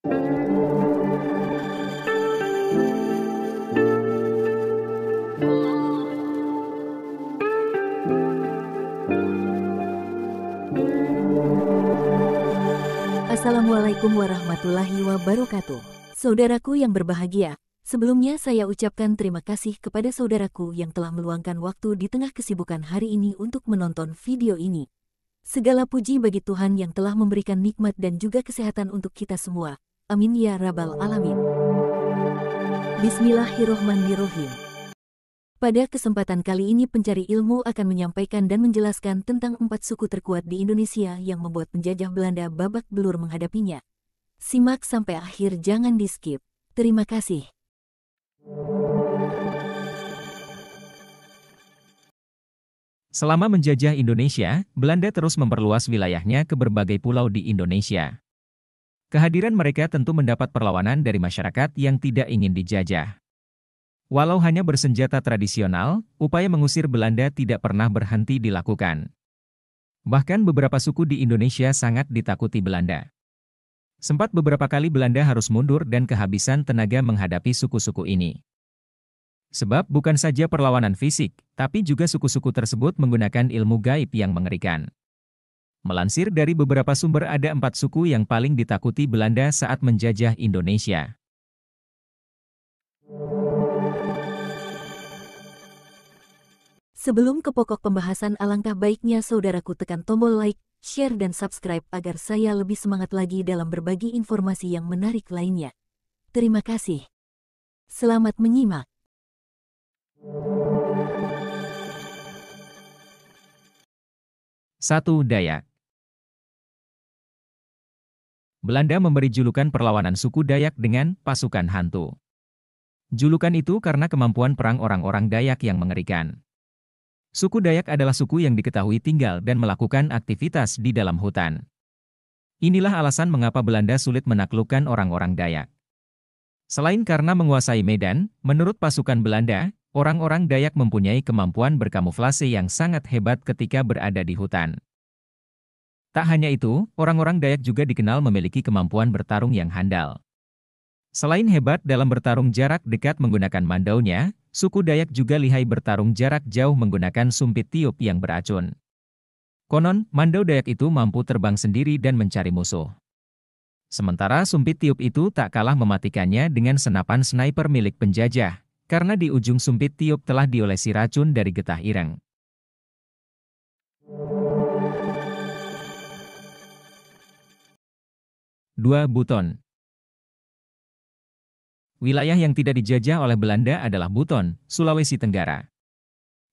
Assalamualaikum warahmatullahi wabarakatuh. Saudaraku yang berbahagia, sebelumnya saya ucapkan terima kasih kepada saudaraku yang telah meluangkan waktu di tengah kesibukan hari ini untuk menonton video ini. Segala puji bagi Tuhan yang telah memberikan nikmat dan juga kesehatan untuk kita semua. Amin ya rabbal alamin. Bismillahirrohmanirrohim. Pada kesempatan kali ini pencari ilmu akan menyampaikan dan menjelaskan tentang 4 suku terkuat di Indonesia yang membuat penjajah Belanda babak belur menghadapinya. Simak sampai akhir, jangan di-skip. Terima kasih. Selama menjajah Indonesia, Belanda terus memperluas wilayahnya ke berbagai pulau di Indonesia. Kehadiran mereka tentu mendapat perlawanan dari masyarakat yang tidak ingin dijajah. Walau hanya bersenjata tradisional, upaya mengusir Belanda tidak pernah berhenti dilakukan. Bahkan beberapa suku di Indonesia sangat ditakuti Belanda. Sempat beberapa kali Belanda harus mundur dan kehabisan tenaga menghadapi suku-suku ini. Sebab bukan saja perlawanan fisik, tapi juga suku-suku tersebut menggunakan ilmu gaib yang mengerikan. Melansir dari beberapa sumber ada 4 suku yang paling ditakuti Belanda saat menjajah Indonesia. Sebelum ke pokok pembahasan, alangkah baiknya saudaraku tekan tombol like, share dan subscribe agar saya lebih semangat lagi dalam berbagi informasi yang menarik lainnya. Terima kasih. Selamat menyimak. Satu, Dayak. Belanda memberi julukan perlawanan suku Dayak dengan pasukan hantu. Julukan itu karena kemampuan perang orang-orang Dayak yang mengerikan. Suku Dayak adalah suku yang diketahui tinggal dan melakukan aktivitas di dalam hutan. Inilah alasan mengapa Belanda sulit menaklukkan orang-orang Dayak. Selain karena menguasai medan, menurut pasukan Belanda, orang-orang Dayak mempunyai kemampuan berkamuflase yang sangat hebat ketika berada di hutan. Tak hanya itu, orang-orang Dayak juga dikenal memiliki kemampuan bertarung yang handal. Selain hebat dalam bertarung jarak dekat menggunakan mandaunya, suku Dayak juga lihai bertarung jarak jauh menggunakan sumpit tiup yang beracun. Konon, mandau Dayak itu mampu terbang sendiri dan mencari musuh. Sementara sumpit tiup itu tak kalah mematikannya dengan senapan sniper milik penjajah, karena di ujung sumpit tiup telah diolesi racun dari getah ireng. Dua, Buton. Wilayah yang tidak dijajah oleh Belanda adalah Buton, Sulawesi Tenggara.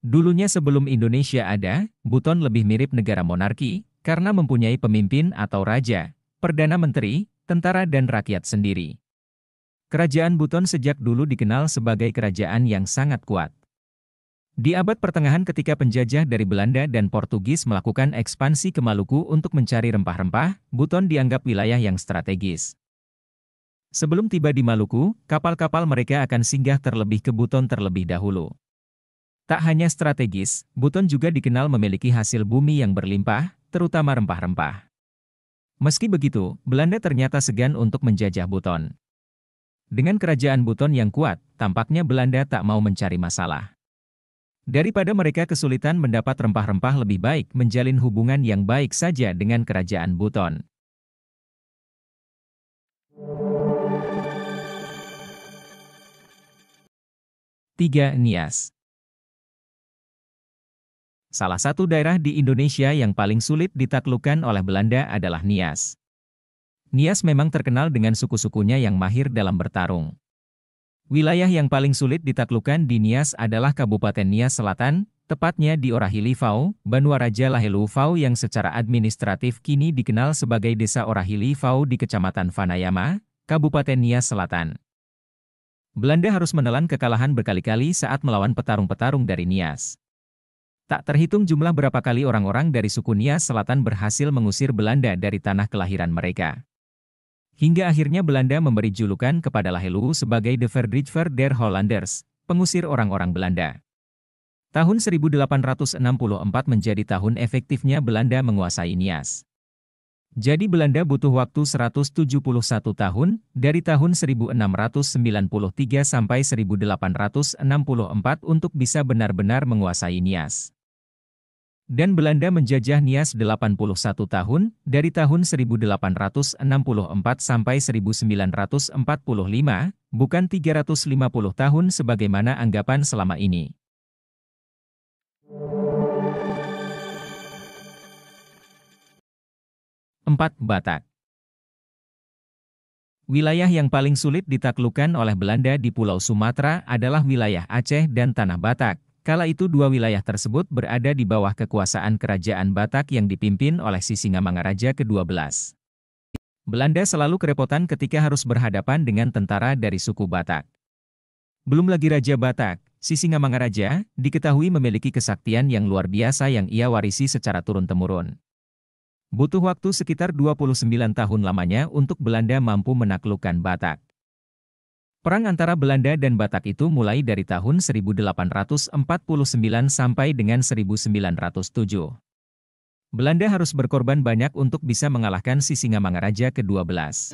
Dulunya sebelum Indonesia ada, Buton lebih mirip negara monarki, karena mempunyai pemimpin atau raja, perdana menteri, tentara dan rakyat sendiri. Kerajaan Buton sejak dulu dikenal sebagai kerajaan yang sangat kuat. Di abad pertengahan ketika penjajah dari Belanda dan Portugis melakukan ekspansi ke Maluku untuk mencari rempah-rempah, Buton dianggap wilayah yang strategis. Sebelum tiba di Maluku, kapal-kapal mereka akan singgah terlebih ke Buton terlebih dahulu. Tak hanya strategis, Buton juga dikenal memiliki hasil bumi yang berlimpah, terutama rempah-rempah. Meski begitu, Belanda ternyata segan untuk menjajah Buton. Dengan kerajaan Buton yang kuat, tampaknya Belanda tak mau mencari masalah. Daripada mereka kesulitan mendapat rempah-rempah, lebih baik menjalin hubungan yang baik saja dengan kerajaan Buton. 3. Nias. Salah satu daerah di Indonesia yang paling sulit ditaklukkan oleh Belanda adalah Nias. Nias memang terkenal dengan suku-sukunya yang mahir dalam bertarung. Wilayah yang paling sulit ditaklukkan di Nias adalah Kabupaten Nias Selatan, tepatnya di Orahili Fau, Banuaraja Lahelu Fau yang secara administratif kini dikenal sebagai Desa Orahili Fau di Kecamatan Vanayama, Kabupaten Nias Selatan. Belanda harus menelan kekalahan berkali-kali saat melawan petarung-petarung dari Nias. Tak terhitung jumlah berapa kali orang-orang dari suku Nias Selatan berhasil mengusir Belanda dari tanah kelahiran mereka. Hingga akhirnya Belanda memberi julukan kepada Lahelu sebagai De Verdrijver der Hollanders, pengusir orang-orang Belanda. Tahun 1864 menjadi tahun efektifnya Belanda menguasai Nias. Jadi Belanda butuh waktu 171 tahun, dari tahun 1693 sampai 1864 untuk bisa benar-benar menguasai Nias. Dan Belanda menjajah Nias 81 tahun, dari tahun 1864 sampai 1945, bukan 350 tahun sebagaimana anggapan selama ini. 4. Batak. Wilayah yang paling sulit ditaklukkan oleh Belanda di Pulau Sumatera adalah wilayah Aceh dan Tanah Batak. Kala itu dua wilayah tersebut berada di bawah kekuasaan Kerajaan Batak yang dipimpin oleh Sisingamangaraja ke-12. Belanda selalu kerepotan ketika harus berhadapan dengan tentara dari suku Batak. Belum lagi Raja Batak, Sisingamangaraja, diketahui memiliki kesaktian yang luar biasa yang ia warisi secara turun-temurun. Butuh waktu sekitar 29 tahun lamanya untuk Belanda mampu menaklukkan Batak. Perang antara Belanda dan Batak itu mulai dari tahun 1849 sampai dengan 1907. Belanda harus berkorban banyak untuk bisa mengalahkan Sisingamangaraja ke-12.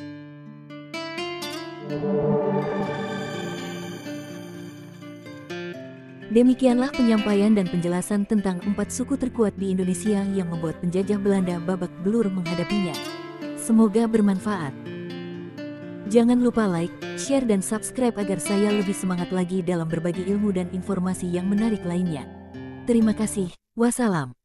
Demikianlah penyampaian dan penjelasan tentang 4 suku terkuat di Indonesia yang membuat penjajah Belanda babak belur menghadapinya. Semoga bermanfaat. Jangan lupa like, share dan subscribe agar saya lebih semangat lagi dalam berbagi ilmu dan informasi yang menarik lainnya. Terima kasih. Wassalam.